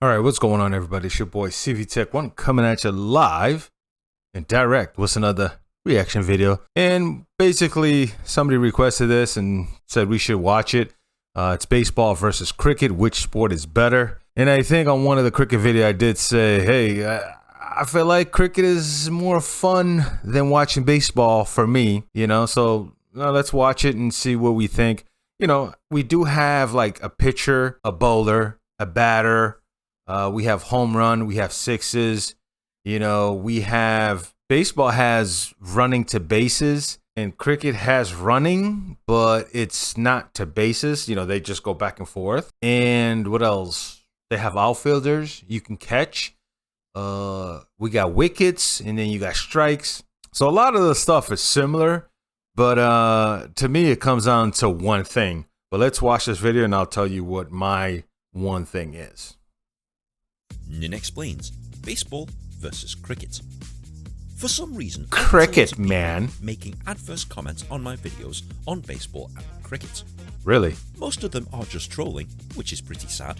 All right, what's going on, everybody? It's your boy CV Tech One coming at you live and direct with another reaction video. And basically, somebody requested this and said we should watch it. It's baseball versus cricket. Which sport is better? And I think on one of the cricket video, I did say, hey, I feel like cricket is more fun than watching baseball for me, you know? So let's watch it and see what we think. You know, we do have like a pitcher, a bowler, a batter. We have home run, we have sixes, you know, we have baseball has running to bases and cricket has running, but it's not to bases. You know, they just go back and forth. And what else? They have outfielders you can catch. We got wickets and then you got strikes. So a lot of the stuff is similar, but to me, it comes down to one thing. But let's watch this video and I'll tell you what my one thing is. Nin explains baseball versus cricket. For some reason, Cricket, man. Making adverse comments on my videos on baseball and cricket. Really? Most of them are just trolling, which is pretty sad,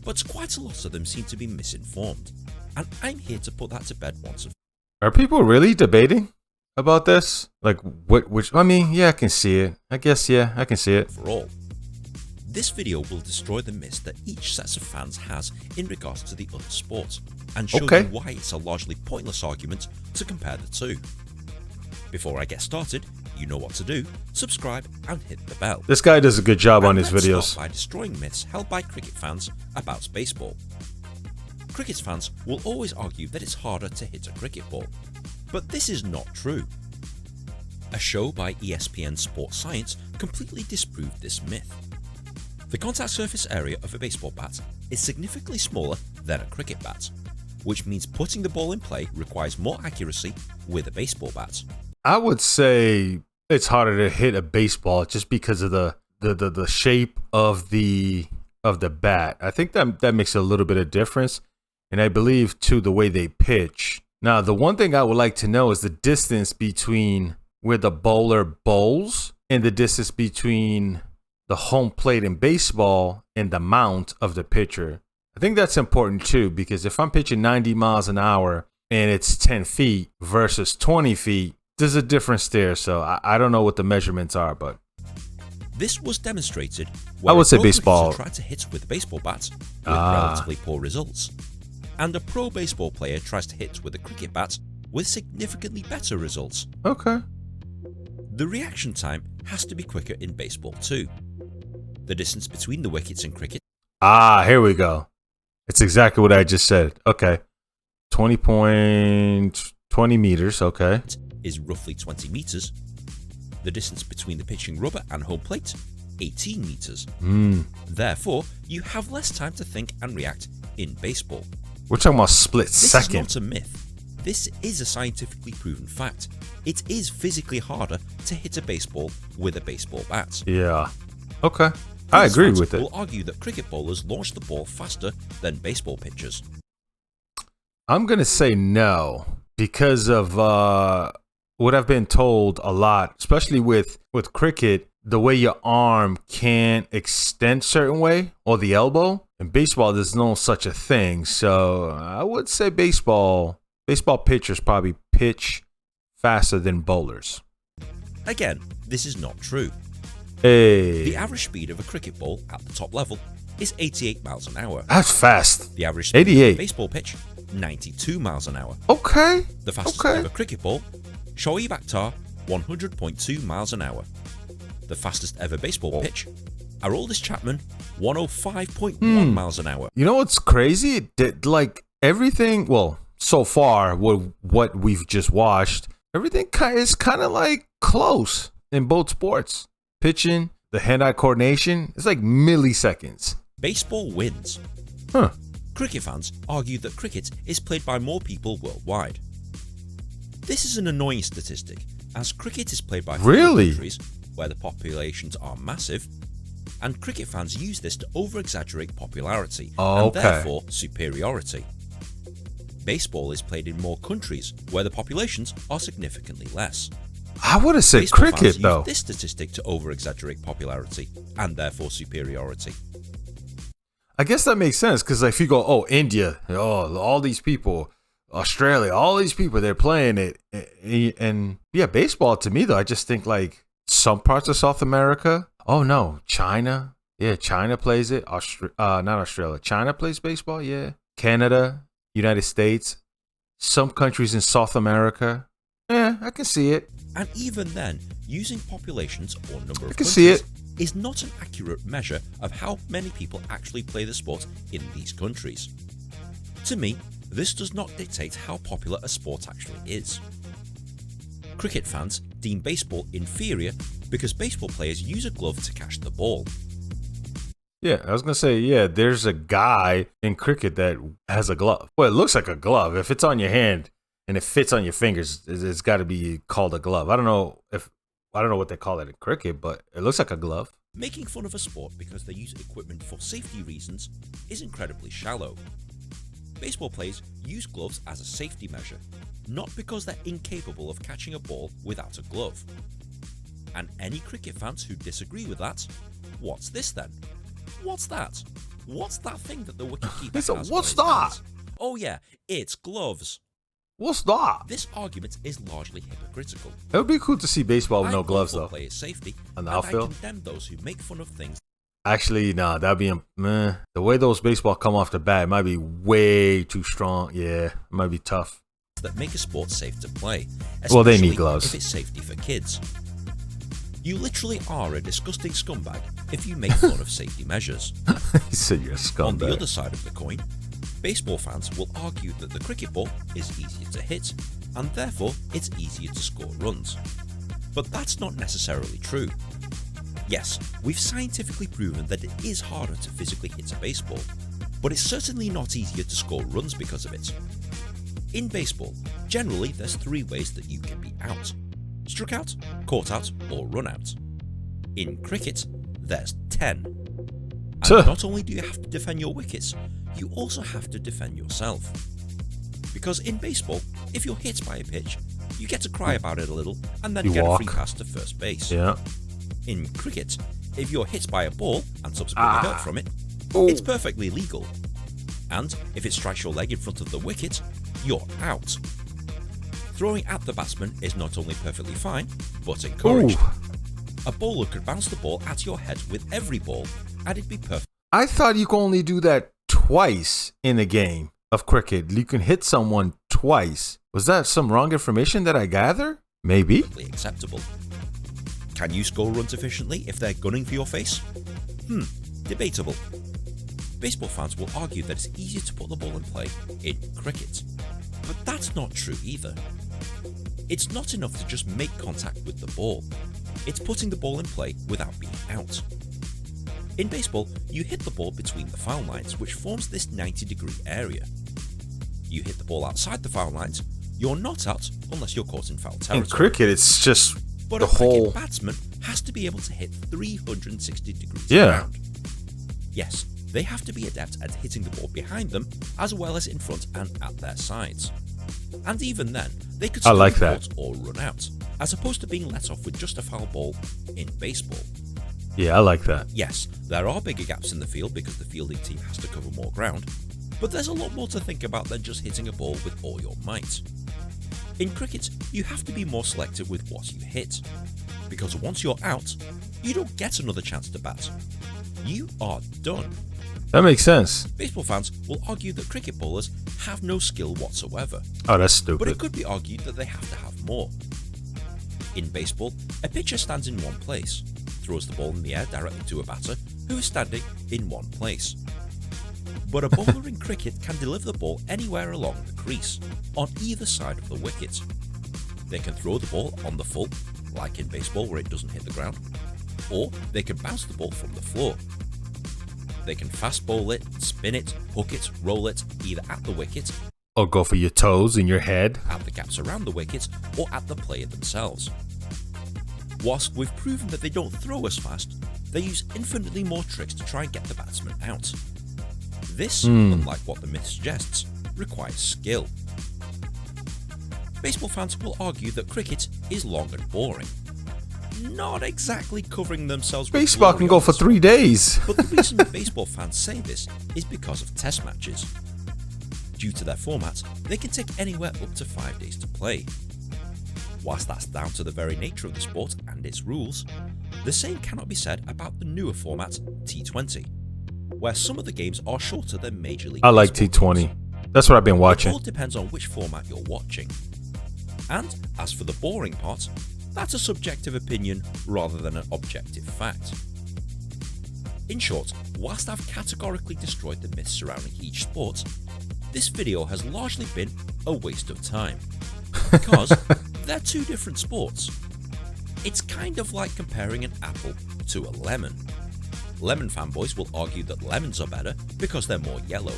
but quite a lot of them seem to be misinformed, and I'm here to put that to bed once and for all. Are people really debating about this? Like, which, I mean, yeah, I can see it. I guess, yeah, I can see it. For all. This video will destroy the myths that each set of fans has in regards to the other sport, and show you why it's a largely pointless argument to compare the two. Before I get started, you know what to do: subscribe and hit the bell. This guy does a good job on his videos. Start by destroying myths held by cricket fans about baseball. Cricket fans will always argue that it's harder to hit a cricket ball, but this is not true. A show by ESPN Sports Science completely disproved this myth. The contact surface area of a baseball bat is significantly smaller than a cricket bat, which means putting the ball in play requires more accuracy with a baseball bat. I would say it's harder to hit a baseball just because of the shape of the bat. I think that makes a little bit of difference, and I believe too the way they pitch. Now, the one thing I would like to know is the distance between where the bowler bowls and the distance between the home plate in baseball and the mount of the pitcher. I think that's important too, because if I'm pitching 90 miles an hour and it's 10 feet versus 20 feet, there's a difference there. So I don't know what the measurements are, but this was demonstrated I would say baseball tried to hit with a baseball bat with relatively poor results, and a pro baseball player tries to hit with a cricket bat with significantly better results. Okay. The reaction time has to be quicker in baseball too. The distance between the wickets in cricket. Here we go. It's exactly what I just said. Okay. 20 meters. Okay. Is roughly 20 meters. The distance between the pitching rubber and home plate, 18 meters. Therefore, you have less time to think and react in baseball. We're talking about split second. This is not a myth. This is a scientifically proven fact. It is physically harder to hit a baseball with a baseball bat. Yeah. Okay. I agree with it. Will argue that cricket bowlers launch the ball faster than baseball pitchers. I'm going to say no, because of what I've been told a lot, especially with cricket, the way your arm can't extend certain way, or the elbow. In baseball, there's no such a thing. So I would say baseball pitchers probably pitch faster than bowlers. Again, this is not true. Hey. The average speed of a cricket ball at the top level is 88 miles an hour. That's fast. The average speed 88. of a baseball pitch, 92 miles an hour. Okay. The fastest ever cricket ball, Shoaib Akhtar, 100.2 miles an hour. The fastest ever baseball pitch, Aroldis Chapman, 105.1 miles an hour. You know what's crazy? Like everything, well, so far, what we've just watched, everything is kind of like close in both sports. Pitching, the hand-eye coordination, it's like milliseconds. Baseball wins. Huh. Cricket fans argue that cricket is played by more people worldwide. This is an annoying statistic, as cricket is played by countries where the populations are massive, and cricket fans use this to over-exaggerate popularity and therefore superiority. Baseball is played in more countries where the populations are significantly less. I would have said cricket, though. Use this statistic to over-exaggerate popularity and therefore superiority. I guess that makes sense because if you go, oh, India, oh, all these people, Australia, all these people, they're playing it. And yeah, baseball to me, though, I just think like some parts of South America. Oh, no, China. Yeah, China plays it. Not Australia. China plays baseball, yeah. Canada, United States, some countries in South America. Yeah, I can see it. And even then, using populations or number of see countries it. is not an accurate measure of how many people actually play the sport in these countries. To me, this does not dictate how popular a sport actually is. Cricket fans deem baseball inferior because baseball players use a glove to catch the ball. Yeah, I was going to say, yeah, there's a guy in cricket that has a glove. Well, it looks like a glove. If it's on your hand and it fits on your fingers, it's got to be called a glove. I don't know what they call it in cricket, but it looks like a glove. Making fun of a sport because they use equipment for safety reasons is incredibly shallow. Baseball players use gloves as a safety measure, not because they're incapable of catching a ball without a glove. And any cricket fans who disagree with that, what's this then? What's that? What's that thing that the wicketkeeper has? What's that? Hands? Oh yeah, it's gloves. What's that? This argument is largely hypocritical. It would be cool to see baseball with no gloves, though. Players' safety, On the and outfield. I condemn those who make fun of things. Actually, nah, that'd be the way those baseball come off the bat. It might be way too strong. Yeah, it might be tough. That make a sport safe to play. Well, they need especially gloves. if it's safety for kids. You literally are a disgusting scumbag if you make fun of safety measures. He said you're a scumbag. On the other side of the coin, baseball fans will argue that the cricket ball is easier to hit, and therefore it's easier to score runs. But that's not necessarily true. Yes, we've scientifically proven that it is harder to physically hit a baseball, but it's certainly not easier to score runs because of it. In baseball, generally there's 3 ways that you can be out: struck out, caught out, or run out. In cricket, there's 10. And not only do you have to defend your wickets, you also have to defend yourself. Because in baseball, if you're hit by a pitch, you get to cry about it a little and then get a free pass to first base. Yeah. In cricket, if you're hit by a ball and subsequently hurt from it, it's perfectly legal. And if it strikes your leg in front of the wicket, you're out. Throwing at the batsman is not only perfectly fine, but encouraged. A bowler could bounce the ball at your head with every ball, and it'd be perfect. I thought you could only do that twice in a game of cricket. You can hit someone twice. Was that some wrong information that I gather? Maybe. Acceptable. Can you score runs efficiently if they're gunning for your face? Debatable. Baseball fans will argue that it's easier to put the ball in play in cricket. But that's not true either. It's not enough to just make contact with the ball. It's putting the ball in play without being out. In baseball, you hit the ball between the foul lines, which forms this 90-degree area. You hit the ball outside the foul lines, you're not out unless you're caught in foul territory. In cricket, it's just but the a cricket whole batsman has to be able to hit 360 degrees Yeah. around. Yes, they have to be adept at hitting the ball behind them, as well as in front and at their sides. And even then, they could still be caught or run out, as opposed to being let off with just a foul ball in baseball. Yeah, I like that. Yes, there are bigger gaps in the field because the fielding team has to cover more ground, but there's a lot more to think about than just hitting a ball with all your might. In cricket, you have to be more selective with what you hit, because once you're out, you don't get another chance to bat. You are done. That makes sense. Baseball fans will argue that cricket bowlers have no skill whatsoever. Oh, that's stupid. But it could be argued that they have to have more. In baseball, a pitcher stands in one place, throws the ball in the air directly to a batter who is standing in one place. But a bowler in cricket can deliver the ball anywhere along the crease, on either side of the wicket. They can throw the ball on the full, like in baseball where it doesn't hit the ground, or they can bounce the ball from the floor. They can fast bowl it, spin it, hook it, roll it, either at the wicket, or go for your toes in your head, at the gaps around the wicket, or at the player themselves. Whilst we've proven that they don't throw as fast, they use infinitely more tricks to try and get the batsman out. This, unlike what the myth suggests, requires skill. Baseball fans will argue that cricket is long and boring. not exactly covering themselves with Baseball glory can go on for this 3 one. days. But the reason baseball fans say this is because of test matches. Due to their format, they can take anywhere up to 5 days to play. Whilst that's down to the very nature of the sport and its rules, the same cannot be said about the newer format T20, where some of the games are shorter than Major League I like Baseball T20. games. That's what I've been It watching. all depends on which format you're watching. And as for the boring part, that's a subjective opinion rather than an objective fact. In short, whilst I've categorically destroyed the myths surrounding each sport, this video has largely been a waste of time. Because they're two different sports. It's kind of like comparing an apple to a lemon. Lemon fanboys will argue that lemons are better because they're more yellow,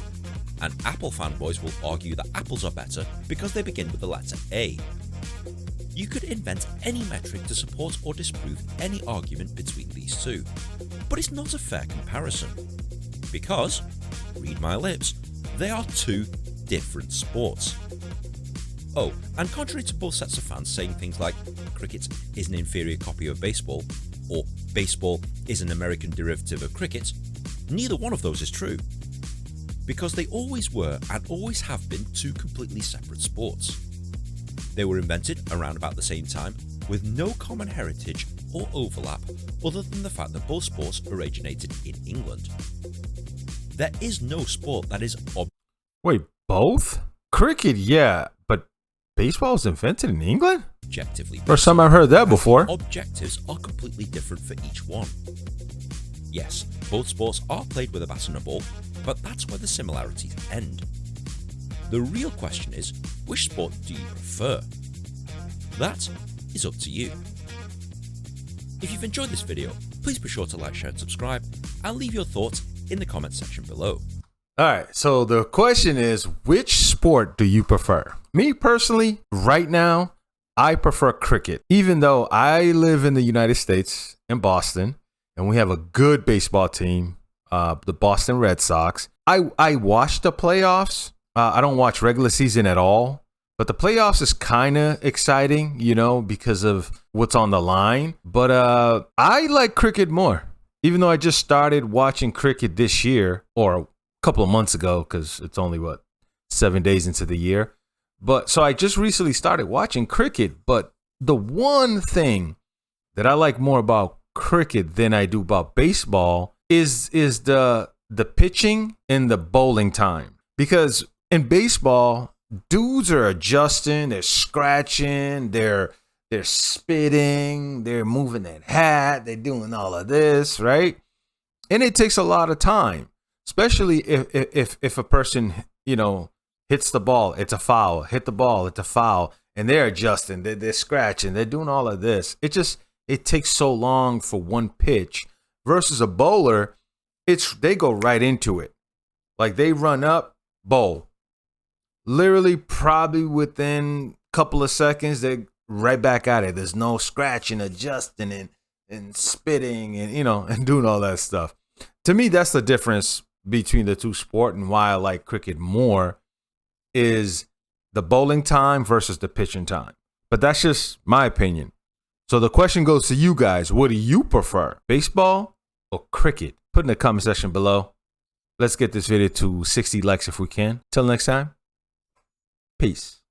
and apple fanboys will argue that apples are better because they begin with the letter A. You could invent any metric to support or disprove any argument between these two, but it's not a fair comparison. Because, read my lips, they are two different sports. Oh, and contrary to both sets of fans saying things like cricket is an inferior copy of baseball, or baseball is an American derivative of cricket, neither one of those is true. Because they always were and always have been two completely separate sports. They were invented around about the same time with no common heritage or overlap other than the fact that both sports originated in England. There is no sport that is Wait, both? Cricket, yeah, but baseball was invented in England? objectively First time I've heard that before. Objectives are completely different for each one. Yes, both sports are played with a bat and a ball, but that's where the similarities end. The real question is, which sport do you prefer? That is up to you. If you've enjoyed this video, please be sure to like, share and subscribe, and leave your thoughts in the comment section below. All right, so the question is, which sport do you prefer? Me personally, right now, I prefer cricket. Even though I live in the United States, in Boston, and we have a good baseball team, the Boston Red Sox. I watch the playoffs. I don't watch regular season at all, but the playoffs is kind of exciting, you know, because of what's on the line. But I like cricket more, even though I just started watching cricket this year or a couple of months ago, because it's only, 7 days into the year. But so I just recently started watching cricket. But the one thing that I like more about cricket than I do about baseball is the pitching and the bowling time. Because in baseball, dudes are adjusting, they're scratching, they're spitting, they're moving that hat, they're doing all of this, right? And it takes a lot of time, especially if a person, you know, hits the ball, it's a foul, hit the ball, it's a foul, and they're adjusting, they're scratching, they're doing all of this. It takes so long for one pitch versus a bowler. They go right into it. Like they run up, bowl. Literally probably within a couple of seconds, they're right back at it. There's no scratching, adjusting, and spitting and, you know, and doing all that stuff. To me, that's the difference between the two sports and why I like cricket more is the bowling time versus the pitching time. But that's just my opinion. So the question goes to you guys. What do you prefer? Baseball or cricket? Put in the comment section below. Let's get this video to 60 likes if we can. Till next time. Peace.